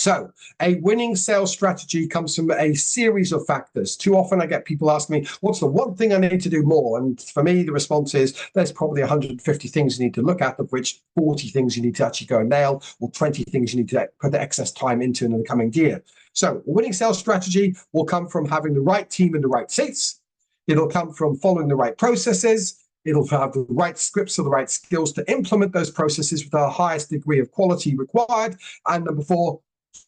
So a winning sales strategy comes from a series of factors. Too often I get people asking me, what's the one thing I need to do more? And for me, the response is there's probably 150 things you need to look at, of which 40 things you need to actually go and nail, or 20 things you need to put the excess time into in the coming year. So a winning sales strategy will come from having the right team in the right seats. It'll come from following the right processes. It'll have the right scripts or the right skills to implement those processes with the highest degree of quality required. And number 4,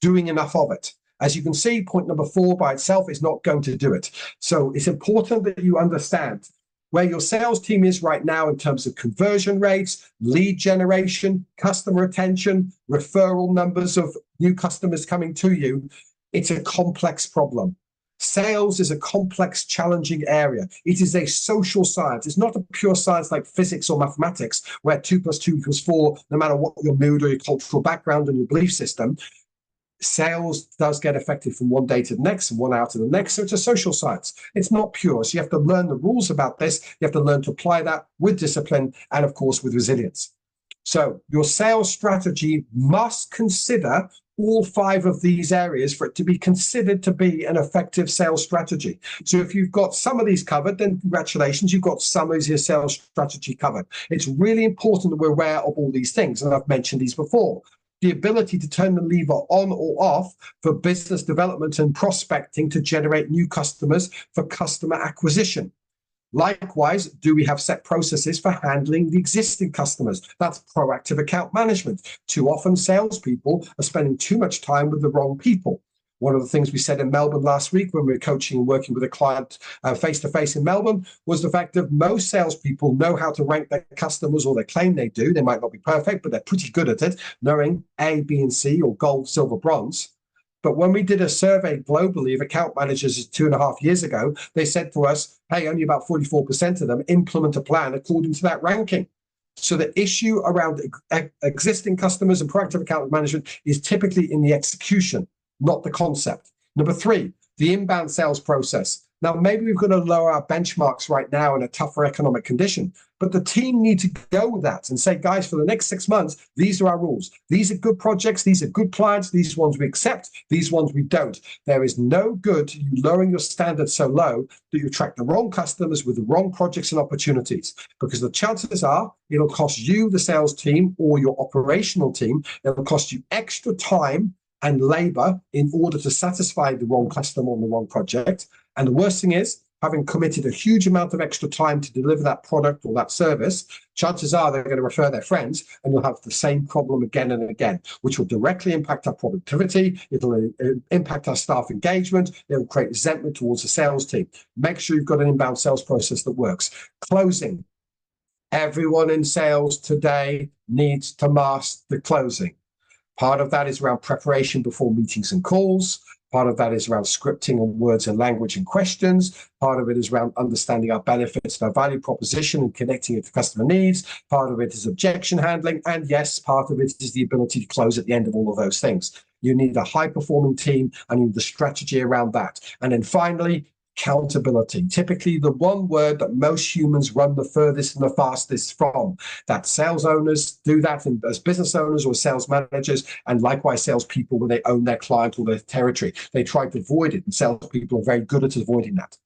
doing enough of it. As you can see, point number 4 by itself is not going to do it. So it's important that you understand where your sales team is right now in terms of conversion rates, lead generation, customer retention, referral numbers of new customers coming to you. It's a complex problem. Sales is a complex, challenging area. It is a social science. It's not a pure science like physics or mathematics, where 2 + 2 = 4, no matter what your mood or your cultural background and your belief system. Sales does get affected from one day to the next and one hour to the next. So it's a social science. It's not pure. So you have to learn the rules about this. You have to learn to apply that with discipline and, of course, with resilience. So your sales strategy must consider all 5 of these areas for it to be considered to be an effective sales strategy. So if you've got some of these covered, then congratulations, you've got some of your sales strategy covered. It's really important that we're aware of all these things, and I've mentioned these before. The ability to turn the lever on or off for business development and prospecting to generate new customers for customer acquisition. Likewise, do we have set processes for handling the existing customers? That's proactive account management. Too often, salespeople are spending too much time with the wrong people. One of the things we said in Melbourne last week when we were coaching and working with a client face-to-face in Melbourne was the fact that most salespeople know how to rank their customers, or they claim they do. They might not be perfect, but they're pretty good at it, knowing A, B, and C, or gold, silver, bronze. But when we did a survey globally of account managers 2.5 years ago, they said to us, hey, only about 44% of them implement a plan according to that ranking. So the issue around existing customers and proactive account management is typically in the execution, not the concept. Number 3, the inbound sales process. Now, maybe we've got to lower our benchmarks right now in a tougher economic condition, but the team need to go with that and say, guys, for the next 6 months, these are our rules. These are good projects. These are good clients. These ones we accept. These ones we don't. There is no good you lowering your standards so low that you attract the wrong customers with the wrong projects and opportunities, because the chances are it'll cost you, the sales team, or your operational team, it'll cost you extra time and labor in order to satisfy the wrong customer on the wrong project. And the worst thing is, having committed a huge amount of extra time to deliver that product or that service, chances are they're going to refer their friends, and you'll have the same problem again and again, which will directly impact our productivity. It'll impact our staff engagement. It'll create resentment towards the sales team. Make sure you've got an inbound sales process that works. Closing. Everyone in sales today needs to master the closing. Part of that is around preparation before meetings and calls. Part of that is around scripting on words and language and questions. Part of it is around understanding our benefits and our value proposition and connecting it to customer needs. Part of it is objection handling. And yes, part of it is the ability to close at the end of all of those things. You need a high-performing team, and you need the strategy around that. And then finally, accountability. Typically the one word that most humans run the furthest and the fastest from. That sales owners do that as business owners or sales managers, and likewise salespeople when they own their client or their territory. They try to avoid it, and salespeople are very good at avoiding that.